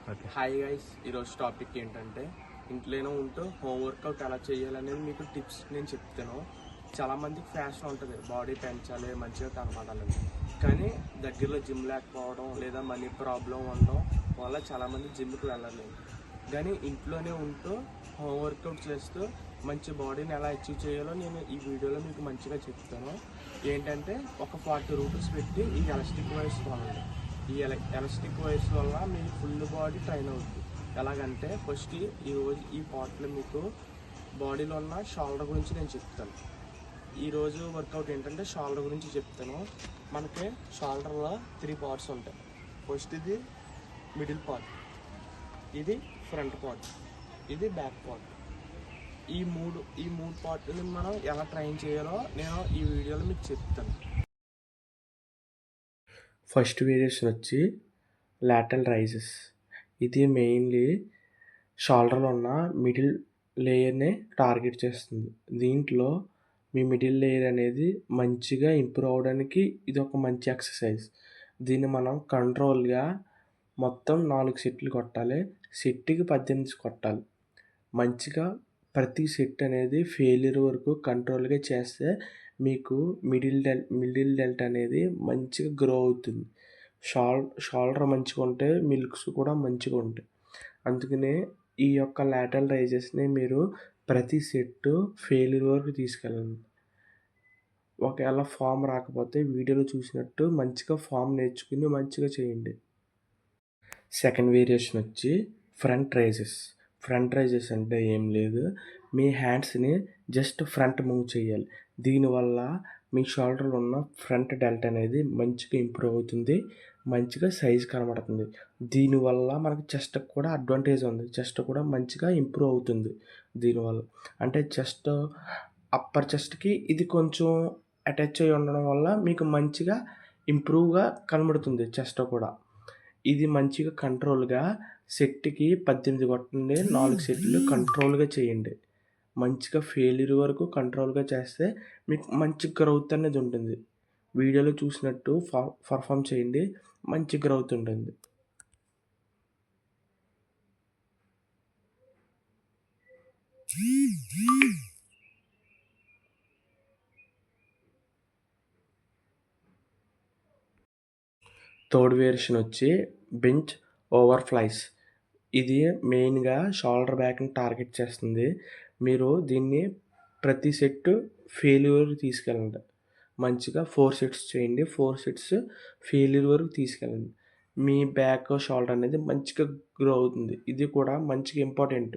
Okay. Hi guys, ఈరోజు topic ఏంటంటే ఇంట్లోనే ఉంటూ హోమ్ వర్కౌట్ ఎలా చేయాలనేది మీకు టిప్స్ నేను చెప్తాను. చాలామందికి ఫ్యాషన్ ఉంటుంది, బాడీ పెంచాలి, మంచిగా కనపడాలని. కానీ దగ్గరలో జిమ్ లేకపోవడం లేదా మనీ ప్రాబ్లం ఉండడం వల్ల చాలామంది జిమ్కి వెళ్ళలేదు. కానీ ఇంట్లోనే ఉంటూ హోమ్ వర్కౌట్ చేస్తూ మంచి బాడీని ఎలా అచీవ్ చేయాలో నేను ఈ వీడియోలో మీకు మంచిగా చెప్తాను. ఏంటంటే ఒక 40 రూపీస్ పెట్టి ఈ ఎలాస్టిక్ వైస్ కొనండి. ఈ ఎలాస్టిక్ వైస్ వల్ల మీ ఫుల్ బాడీ ట్రైన్ అవుతుంది. ఎలాగంటే ఫస్ట్ ఈరోజు ఈ పార్ట్లో మీకు బాడీలో ఉన్న షోల్డర్ గురించి నేను చెప్తాను. ఈరోజు వర్కౌట్ ఏంటంటే షోల్డర్ గురించి చెప్తాను. మనకి షోల్డర్లో 3 పార్ట్స్ ఉంటాయి. ఫస్ట్ ఇది మిడిల్ పార్ట్, ఇది ఫ్రంట్ పార్ట్, ఇది బ్యాక్ పార్ట్. ఈ మూడు పార్ట్ని మనం ఎలా ట్రైన్ చేయాలో నేను ఈ వీడియోలో మీకు చెప్తాను. ఫస్ట్ వేరియేషన్ వచ్చి లాటరల్ రైజెస్. ఇది మెయిన్లీ షోల్డర్లో ఉన్న మిడిల్ లేయర్ని టార్గెట్ చేస్తుంది. దీంట్లో మీ మిడిల్ లేయర్ అనేది మంచిగా ఇంప్రూవ్ అవడానికి ఇది ఒక మంచి ఎక్సర్సైజ్. దీన్ని మనం కంట్రోల్గా మొత్తం 4 సెట్లు కొట్టాలి. సెట్కి 18 కొట్టాలి. మంచిగా ప్రతి సెట్ అనేది ఫెయిల్యూర్ వరకు కంట్రోల్గా చేస్తే మీకు మిడిల్ డెల్ట్ అనేది మంచిగా గ్రో అవుతుంది. షోల్డర్ మంచిగా ఉంటే మిల్క్స్ కూడా మంచిగా ఉంటాయి. అందుకనే ఈ యొక్క లాటరల్ రైజెస్ని మీరు ప్రతి సెట్ ఫెయిల్యూర్ వరకు తీసుకెళ్ళండి. ఒకవేళ ఫామ్ రాకపోతే వీడియోలో చూసినట్టు మంచిగా ఫామ్ నేర్చుకుని మంచిగా చేయండి. సెకండ్ వేరియేషన్ వచ్చి ఫ్రంట్ రైజెస్. ఫ్రంట్ రైజెస్ అంటే ఏం లేదు, మీ హ్యాండ్స్ని జస్ట్ ఫ్రంట్ మూవ్ చేయాలి. దీనివల్ల మీ షోల్డర్లో ఉన్న ఫ్రంట్ డెల్ట్ అనేది మంచిగా ఇంప్రూవ్ అవుతుంది, మంచిగా సైజ్ కనబడుతుంది. దీనివల్ల మనకి చెస్ట్ కూడా అడ్వాంటేజ్ ఉంది. చెస్ట్ కూడా మంచిగా ఇంప్రూవ్ అవుతుంది దీనివల్ల. అంటే చెస్ట్ అప్పర్ చెస్ట్కి ఇది కొంచెం అటాచ్ అయి ఉండడం వల్ల మీకు మంచిగా ఇంప్రూవ్గా కనబడుతుంది చెస్ట్ కూడా. ఇది మంచిగా కంట్రోల్గా సెట్కి 18 కొట్టండి. 4 సెట్లు కంట్రోల్గా చేయండి. మంచిగా ఫెయిల్యూర్ వరకు కంట్రోల్గా చేస్తే మీకు మంచి గ్రోత్ అనేది ఉంటుంది. వీడియోలో చూసినట్టు పర్ఫామ్ చేయండి, మంచి గ్రోత్ ఉంటుంది. థర్డ్ వేరియేషన్ వచ్చి బెంచ్ ఓవర్ ఫ్లైస్. ఇది మెయిన్గా షోల్డర్ బ్యాక్ని టార్గెట్ చేస్తుంది. మీరు దీన్ని ప్రతి సెట్ ఫెయిల్యూర్ తీసుకెళ్ళండి. మంచిగా 4 సెట్స్ చేయండి. 4 సెట్స్ ఫెయిల్యూర్ వరకు తీసుకెళ్ళండి. మీ బ్యాక్ షోల్డర్ అనేది మంచిగా గ్రో అవుతుంది. ఇది కూడా మంచిగా ఇంపార్టెంట్.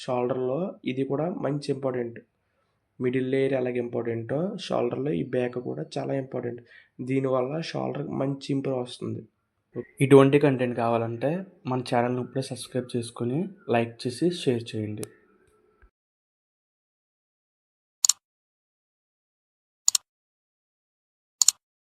షోల్డర్లో ఇది కూడా మంచి ఇంపార్టెంట్. మిడిల్ లేయర్ ఎలాగ ఇంపార్టెంటో షోల్డర్లో ఈ బ్యాక్ కూడా చాలా ఇంపార్టెంట్. దీనివల్ల షోల్డర్ మంచి ఇంప్రూవ్ వస్తుంది. ఇటువంటి కంటెంట్ కావాలంటే మన ఛానల్ని ఇప్పుడే సబ్స్క్రైబ్ చేసుకొని లైక్ చేసి షేర్ చేయండి.